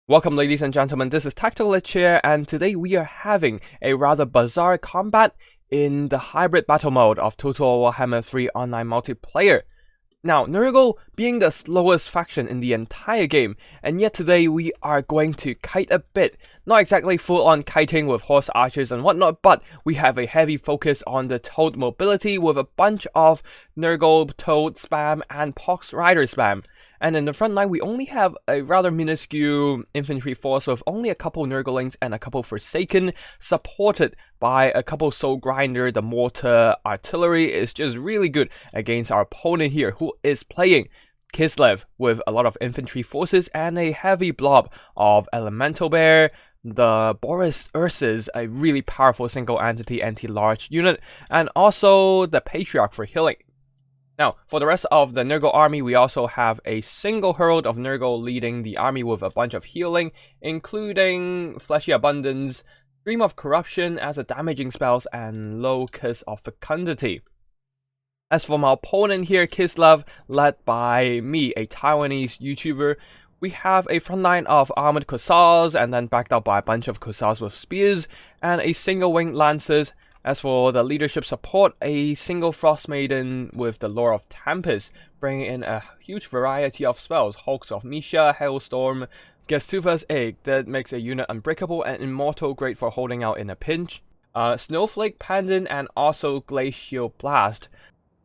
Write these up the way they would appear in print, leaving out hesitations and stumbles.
Welcome ladies and gentlemen, this is Tactical Lich here, and today we are having a rather bizarre combat in the hybrid battle mode of Total Warhammer 3 online multiplayer. Now, Nurgle being the slowest faction in the entire game, and yet today we are going to kite a bit. Not exactly full on kiting with horse archers and whatnot, but we have a heavy focus on the toad mobility with a bunch of Nurgle toad spam and pox rider spam. And in the front line, we only have a rather minuscule infantry force with only a couple Nurglings and a couple Forsaken, supported by a couple Soul Grinder. The mortar artillery is just really good against our opponent here, who is playing Kislev with a lot of infantry forces and a heavy blob of Elemental Bear. The Boris Ursus, a really powerful single entity anti-large unit, and also the Patriarch for healing. Now, for the rest of the Nurgle army, we also have a single herald of Nurgle leading the army with a bunch of healing, including Fleshy Abundance, Stream of Corruption as a damaging spells, and Locus of Fecundity. As for my opponent here, Kislev, led by me, a Taiwanese YouTuber, we have a front line of armored Cossars, and then backed up by a bunch of Cossars with spears, and a single winged Lancers. As for the leadership support, a single Frost Maiden with the Lore of Tempest, bringing in a huge variety of spells. Hulks of Misha, Hailstorm, Gestufa's Egg that makes a unit unbreakable and immortal, great for holding out in a pinch. Snowflake Pendant, and also Glacial Blast.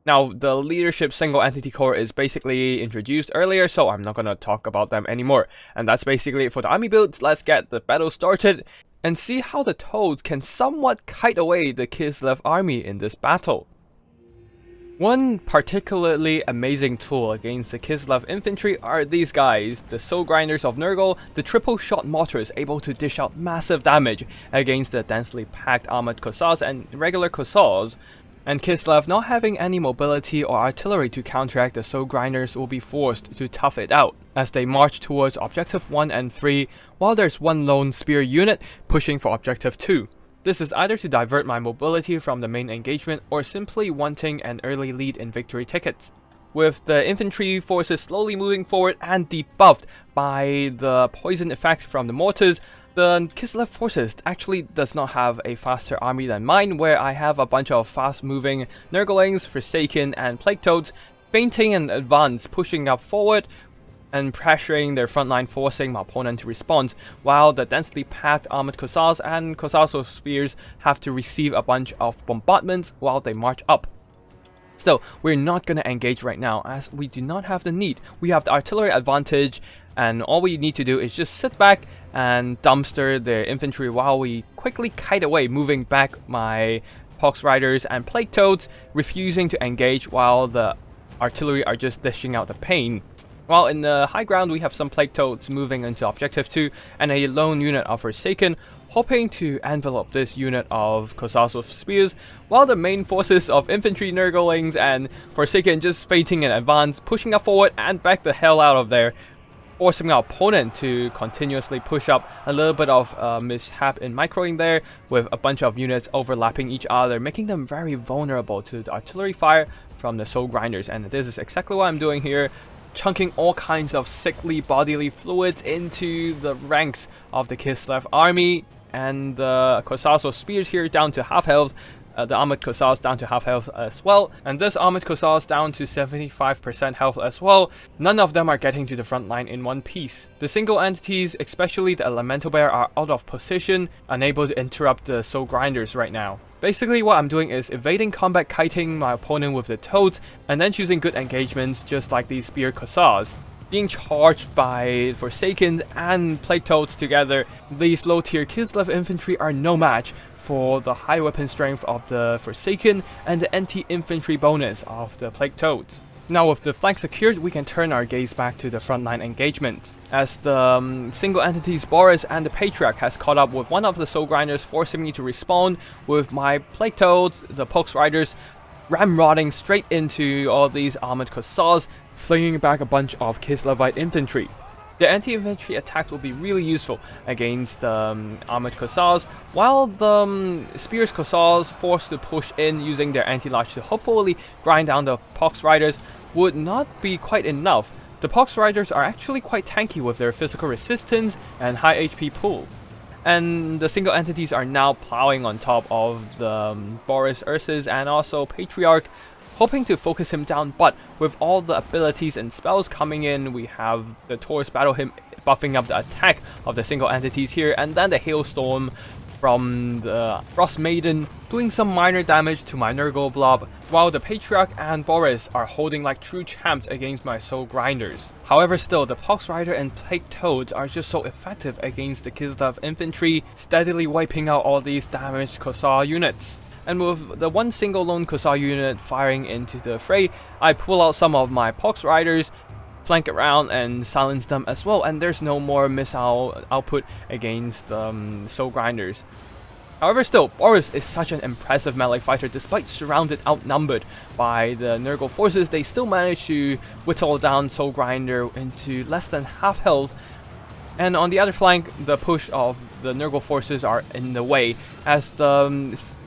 Now, the leadership single entity core is basically introduced earlier, so I'm not gonna talk about them anymore. And that's basically it for the army builds. Let's get the battle started and see how the toads can somewhat kite away the Kislev army in this battle. One particularly amazing tool against the Kislev infantry are these guys, the Soul Grinders of Nurgle, the triple shot mortars able to dish out massive damage against the densely packed armored Cossars and regular Cossars. And Kislev, not having any mobility or artillery to counteract the Soul Grinders, will be forced to tough it out as they march towards Objective 1 and 3, while there's one lone spear unit pushing for Objective 2. This is either to divert my mobility from the main engagement or simply wanting an early lead in victory tickets. With the infantry forces slowly moving forward and debuffed by the poison effect from the mortars, the Kislev forces actually does not have a faster army than mine, where I have a bunch of fast-moving Nurglings, Forsaken, and Plague Toads feinting in advance, pushing up forward and pressuring their frontline, forcing my opponent to respond, while the densely packed armored Cossars and Cossars with spears have to receive a bunch of bombardments while they march up. Still, we're not going to engage right now, as we do not have the need. We have the artillery advantage, and all we need to do is just sit back and dumpster their infantry while we quickly kite away, moving back my Pox Riders and Plague Toads, refusing to engage while the artillery are just dishing out the pain. While in the high ground, we have some Plague Toads moving into Objective 2 and a lone unit of Forsaken, hoping to envelop this unit of Cossars with spears, while the main forces of infantry Nurglings and Forsaken just feinting in advance, pushing up forward and back the hell out of there, forcing our opponent to continuously push up. A little bit of mishap in microing there, with a bunch of units overlapping each other, making them very vulnerable to the artillery fire from the Soul Grinders. And this is exactly what I'm doing here, chunking all kinds of sickly bodily fluids into the ranks of the Kislev army, and the Cossars with spears here down to half health, the armored Cossars down to half health as well, and this armored Cossars down to 75% health as well. None of them are getting to the front line in one piece. The single entities, especially the Elemental Bear, are out of position, unable to interrupt the Soul Grinders right now. Basically, what I'm doing is evading combat, kiting my opponent with the toads, and then choosing good engagements just like these spear Cossars. Being charged by Forsaken and Plague Toads together, these low tier Kislev infantry are no match for the high weapon strength of the Forsaken and the anti-infantry bonus of the Plague Toads. Now with the flank secured, we can turn our gaze back to the frontline engagement, as the single entities Boris and the Patriarch has caught up with one of the Soul Grinders, forcing me to respawn with my Plague Toads, the Pox Riders, ramrodding straight into all these armored Cossars, flinging back a bunch of Kislevite infantry. The anti-infantry attack will be really useful against the armored Cossars, while the Spears Cossars, forced to push in using their anti-large to hopefully grind down the Pox Riders, would not be quite enough The Pox Riders are actually quite tanky with their physical resistance and high HP pool. And the single entities are now plowing on top of the Boris Ursus and also Patriarch, hoping to focus him down, but with all the abilities and spells coming in, we have the Taurus Battle Hymn buffing up the attack of the single entities here, and then the Hailstorm from the Frost Maiden doing some minor damage to my Nurgle blob, while the Patriarch and Boris are holding like true champs against my Soul Grinders. However, still, the Pox Rider and Plague Toads are just so effective against the Kislev infantry, steadily wiping out all these damaged Kossar units. And with the one single lone Kossar unit firing into the fray, I pull out some of my Pox Riders, flank around and silence them as well, and there's no more missile output against Soul Grinders. However, still, Boris is such an impressive melee fighter. Despite surrounded, outnumbered by the Nurgle forces, they still manage to whittle down Soul Grinder into less than half health. And on the other flank, the push of the Nurgle forces are in the way, as the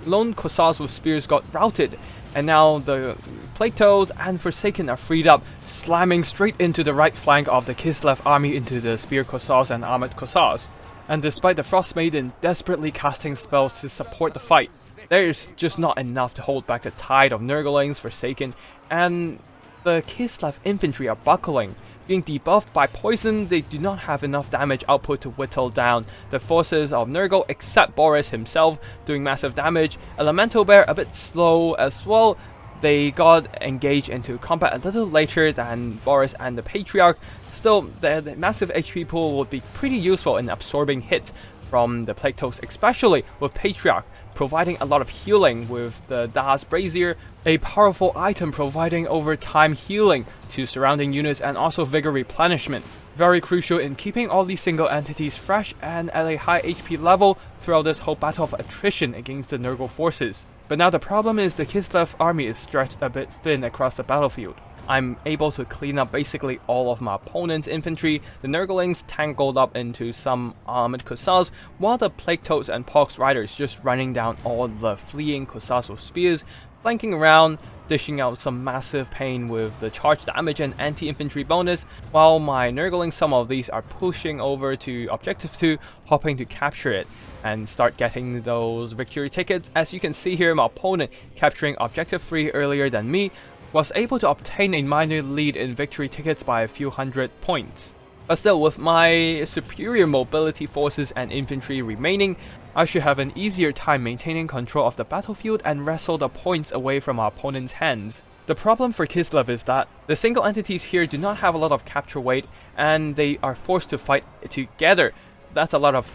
lone Kossars with spears got routed, and now the Plague Toads and Forsaken are freed up, slamming straight into the right flank of the Kislev army into the Spear Kossars and Armored Kossars. And despite the Frost Maiden desperately casting spells to support the fight, there is just not enough to hold back the tide of Nurglings, Forsaken, and the Kislev infantry are buckling. Being debuffed by poison, they do not have enough damage output to whittle down the forces of Nurgle, except Boris himself doing massive damage. Elemental Bear a bit slow as well. They got engaged into combat a little later than Boris and the Patriarch. Still, the massive HP pool would be pretty useful in absorbing hits from the Plague Toads, especially with Patriarch providing a lot of healing with the Das Brazier, a powerful item providing over time healing to surrounding units and also vigor replenishment. Very crucial in keeping all these single entities fresh and at a high HP level throughout this whole battle of attrition against the Nurgle forces. But now the problem is the Kislev army is stretched a bit thin across the battlefield. I'm able to clean up basically all of my opponent's infantry, the Nurglings tangled up into some armored Kossars, while the Plague Toads and Pox Riders just running down all the fleeing Kossars with spears, flanking around, dishing out some massive pain with the charge damage and anti-infantry bonus, while my Nurglings, some of these are pushing over to Objective 2, hoping to capture it and start getting those victory tickets. As you can see here, my opponent capturing Objective 3 earlier than me, was able to obtain a minor lead in victory tickets by a few hundred points. But still, with my superior mobility forces and infantry remaining, I should have an easier time maintaining control of the battlefield and wrestle the points away from our opponent's hands. The problem for Kislev is that the single entities here do not have a lot of capture weight, and they are forced to fight together. That's a lot of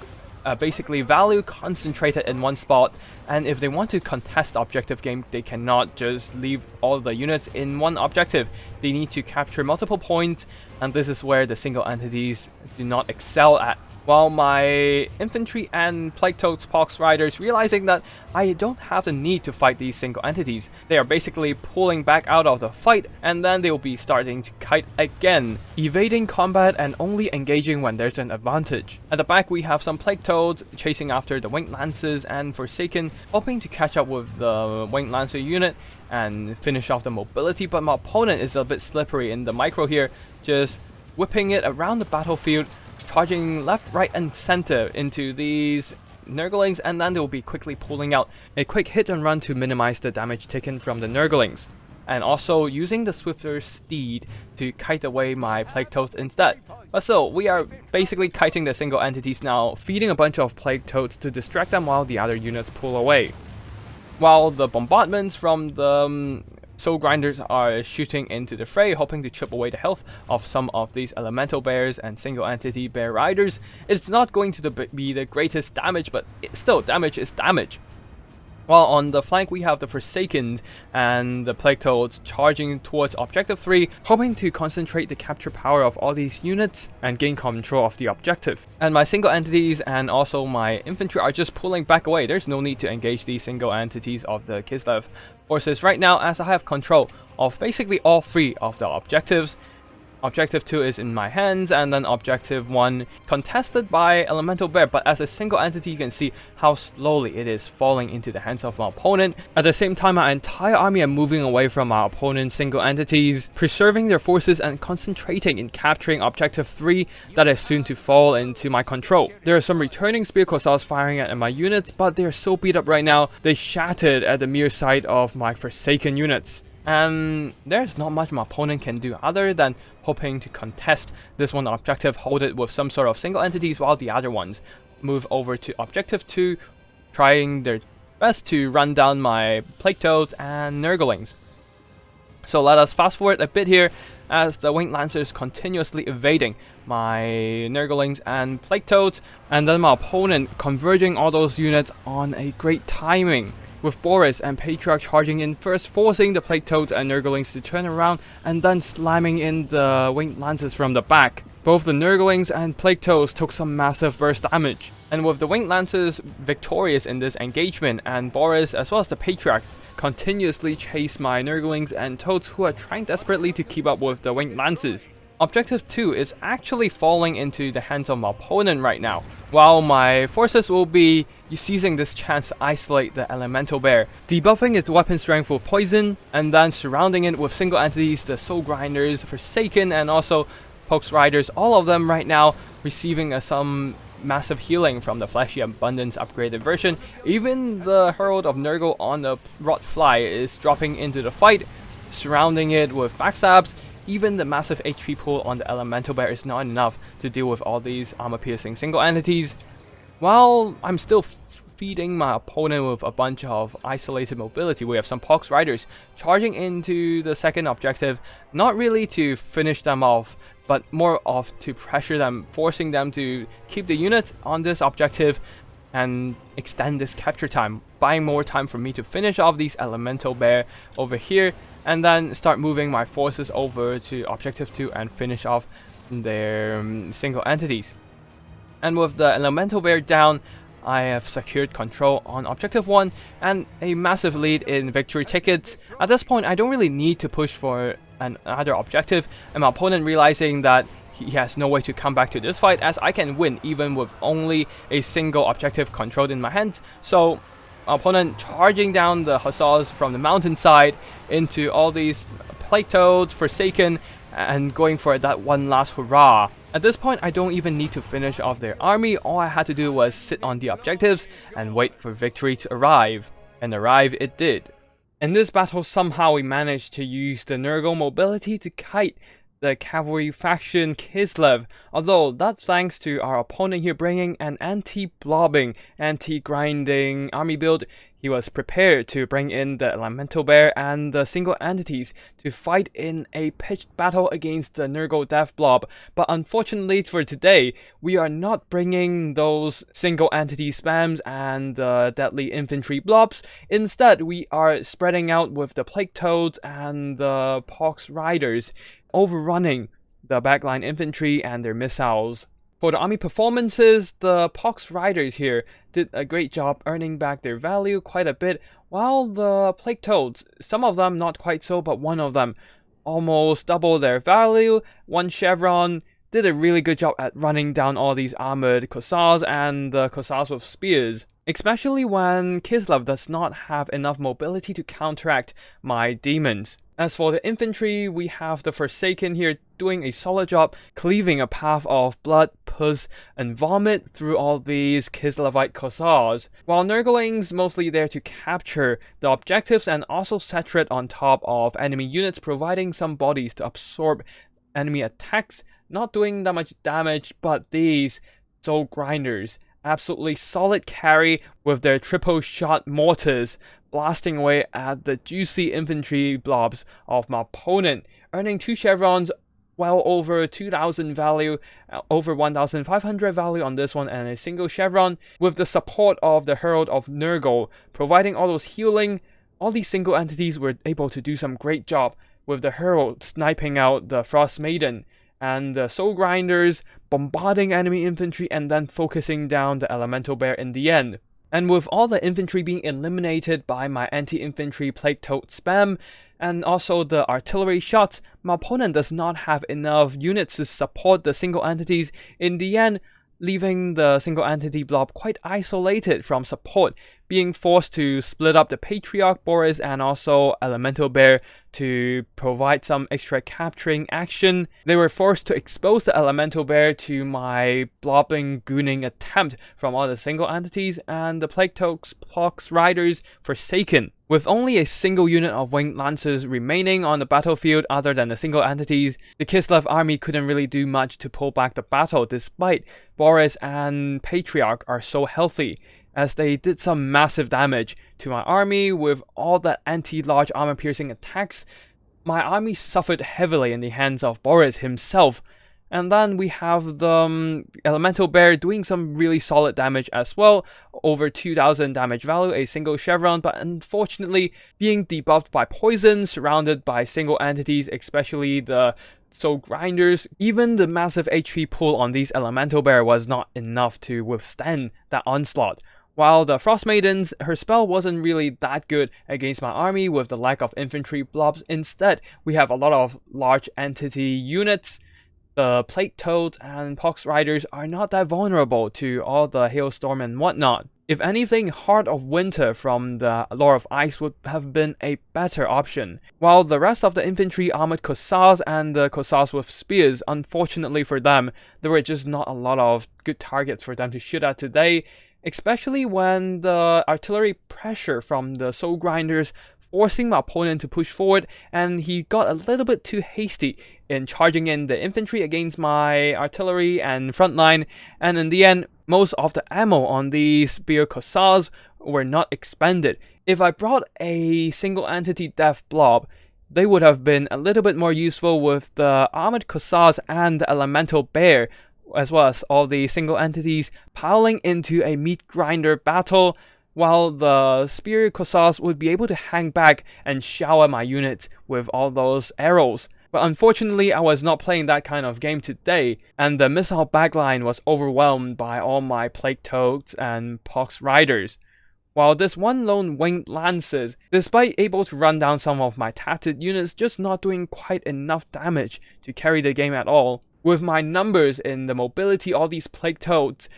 basically value concentrated in one spot, and if they want to contest the objective game, they cannot just leave all the units in one objective. They need to capture multiple points, and this is where the single entities do not excel at. While my infantry and Plague Toads Pox Riders realizing that I don't have the need to fight these single entities, they are basically pulling back out of the fight, and then they will be starting to kite again, evading combat and only engaging when there's an advantage. At the back we have some Plague Toads chasing after the Winged Lances and Forsaken, hoping to catch up with the Winged Lancer unit and finish off the mobility, but my opponent is a bit slippery in the micro here, just whipping it around the battlefield, charging left, right, and center into these Nurglings, and then they will be quickly pulling out a quick hit and run to minimize the damage taken from the Nurglings, and also using the swifter steed to kite away my Plague Toads instead. But still, we are basically kiting the single entities now, feeding a bunch of Plague Toads to distract them while the other units pull away. While the bombardments from the Soul Grinders are shooting into the fray, hoping to chip away the health of some of these Elemental Bears and single entity Bear Riders. It's not going to be the greatest damage, but still, damage is damage. While on the flank we have the Forsaken and the Plague Toads charging towards Objective 3, hoping to concentrate the capture power of all these units and gain control of the objective. And my single entities and also my infantry are just pulling back away. There's no need to engage these single entities of the Kislev forces right now, as I have control of basically all three of the objectives. Objective 2 is in my hands, and then Objective 1 contested by Elemental Bear, but as a single entity you can see how slowly it is falling into the hands of my opponent. At the same time, my entire army are moving away from my opponent's single entities, preserving their forces and concentrating in capturing Objective 3 that is soon to fall into my control. There are some returning Spear Corsairs firing at my units, but they are so beat up right now, they shattered at the mere sight of my Forsaken units. And there's not much my opponent can do other than hoping to contest this one objective, hold it with some sort of single entities, while the other ones move over to Objective 2, trying their best to run down my Plague Toads and Nurglings. So let us fast forward a bit here as the Winged Lancers continuously evading my Nurglings and Plague Toads, and then my opponent converging all those units on a great timing, with Boris and Patriarch charging in first, forcing the Plague Toads and Nurglings to turn around, and then slamming in the Winged Lancers from the back. Both the Nurglings and Plague Toads took some massive burst damage. And with the Winged Lancers victorious in this engagement, and Boris as well as the Patriarch continuously chase my Nurglings and Toads, who are trying desperately to keep up with the Winged Lancers. Objective 2 is actually falling into the hands of my opponent right now, while my forces will be seizing this chance to isolate the Elemental Bear, debuffing its weapon strength with poison, and then surrounding it with single entities, the Soul Grinders, Forsaken, and also Pox Riders, all of them right now receiving some massive healing from the Fleshy Abundance upgraded version. Even the Herald of Nurgle on the Rotfly is dropping into the fight, surrounding it with backstabs. Even the massive HP pool on the Elemental Bear is not enough to deal with all these armor-piercing single entities, while I'm still feeding my opponent with a bunch of isolated mobility. We have some Pox Riders charging into the second objective, not really to finish them off, but more of to pressure them, forcing them to keep the units on this objective and extend this capture time, buying more time for me to finish off these Elemental Bear over here, and then start moving my forces over to Objective 2 and finish off their single entities. And with the Elemental Bear down, I have secured control on Objective 1 and a massive lead in victory tickets. At this point, I don't really need to push for another objective, and my opponent realizing that he has no way to come back to this fight, as I can win even with only a single objective controlled in my hands. So my opponent charging down the Hussars from the mountainside into all these Plague Toads, Forsaken, and going for that one last hurrah. At this point, I don't even need to finish off their army. All I had to do was sit on the objectives and wait for victory to arrive. And arrive it did. In this battle, somehow we managed to use the Nurgle mobility to kite the cavalry faction Kislev, although that's thanks to our opponent here bringing an anti-blobbing, anti-grinding army build. He was prepared to bring in the Elemental Bear and the single entities to fight in a pitched battle against the Nurgle Death Blob, but unfortunately for today, we are not bringing those single entity spams and the deadly infantry blobs. Instead, we are spreading out with the Plague Toads and the Pox Riders, overrunning the backline infantry and their missiles. For the army performances, the Pox Riders here did a great job earning back their value quite a bit, while the Plague Toads, some of them not quite so, but one of them almost doubled their value. One Chevron did a really good job at running down all these armored Corsairs and the Corsairs with spears, especially when Kislev does not have enough mobility to counteract my demons. As for the infantry, we have the Forsaken here doing a solid job cleaving a path of blood, pus, and vomit through all these Kislevite Corsairs, while Nurglings mostly there to capture the objectives and also saturate on top of enemy units, providing some bodies to absorb enemy attacks, not doing that much damage, but these Soul Grinders, absolutely solid carry with their triple shot mortars, blasting away at the juicy infantry blobs of my opponent, earning 2 chevrons, well over 2,000 value, over 1,500 value on this one, and a single chevron, with the support of the Herald of Nurgle, providing all those healing. All these single entities were able to do some great job, with the Herald sniping out the Frost Maiden, and the Soul Grinders bombarding enemy infantry and then focusing down the Elemental Bear in the end. And with all the infantry being eliminated by my anti-infantry Plague Toad spam, and also the artillery shots, my opponent does not have enough units to support the single entities in the end, leaving the single entity blob quite isolated from support, being forced to split up the Patriarch Boris and also Elemental Bear to provide some extra capturing action. They were forced to expose the Elemental Bear to my blobbing gooning attempt from all the single entities, and the Plague Toads Pox Riders forsaken. With only a single unit of Winged Lancers remaining on the battlefield other than the single entities, the Kislev army couldn't really do much to pull back the battle despite Boris and Patriarch are so healthy, as they did some massive damage to my army with all the anti-large armor piercing attacks. My army suffered heavily in the hands of Boris himself. And then we have the Elemental Bear doing some really solid damage as well, over 2000 damage value, a single chevron, but unfortunately being debuffed by poison, surrounded by single entities, especially the Soul Grinders. Even the massive HP pool on these Elemental Bear was not enough to withstand that onslaught. While the Frost Maidens, her spell wasn't really that good against my army with the lack of infantry blobs. Instead, we have a lot of large entity units. The Plague Toads and Pox Riders are not that vulnerable to all the hailstorm and whatnot. If anything, Heart of Winter from the Lord of Ice would have been a better option. While the rest of the infantry armored Cossars and the Cossars with spears, unfortunately for them, there were just not a lot of good targets for them to shoot at today, especially when the artillery pressure from the Soul Grinders forcing my opponent to push forward, and he got a little bit too hasty in charging in the infantry against my artillery and frontline, and in the end, most of the ammo on these spear Cossars were not expended. If I brought a single entity death blob, they would have been a little bit more useful with the armored Cossars and the Elemental Bear, as well as all the single entities piling into a meat grinder battle, while the spear Cossars would be able to hang back and shower my units with all those arrows. But unfortunately, I was not playing that kind of game today, and the missile backline was overwhelmed by all my Plague Toads and Pox Riders. While this one lone Winged Lancers, despite able to run down some of my tattered units, just not doing quite enough damage to carry the game at all. With my numbers in the mobility, all these Plague Toads,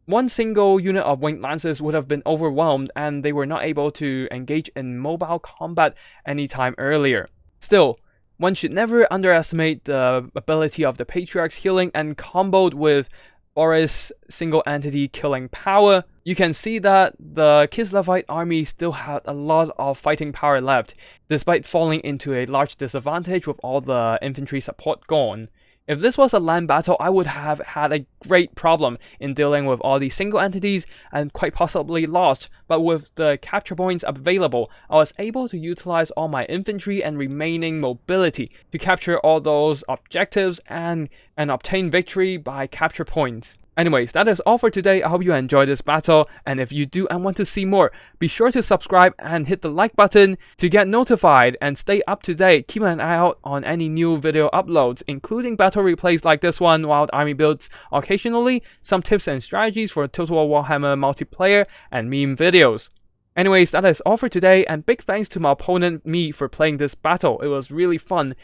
one single unit of Winged Lancers would have been overwhelmed, and they were not able to engage in mobile combat anytime earlier. Still, one should never underestimate the ability of the Patriarch's healing, and comboed with Boris' single entity killing power, you can see that the Kislevite army still had a lot of fighting power left, despite falling into a large disadvantage with all the infantry support gone. If this was a land battle, I would have had a great problem in dealing with all these single entities and quite possibly lost, but with the capture points available, I was able to utilize all my infantry and remaining mobility to capture all those objectives and obtain victory by capture points. Anyways, that is all for today. I hope you enjoyed this battle, and if you do and want to see more, be sure to subscribe and hit the like button to get notified and stay up to date. Keep an eye out on any new video uploads, including battle replays like this one, wild army builds occasionally, some tips and strategies for Total Warhammer multiplayer, and meme videos. Anyways, that is all for today, and big thanks to my opponent, me, for playing this battle. It was really fun.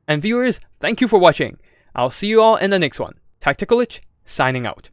And viewers, thank you for watching. I'll see you all in the next one. Tactical Lich, signing out.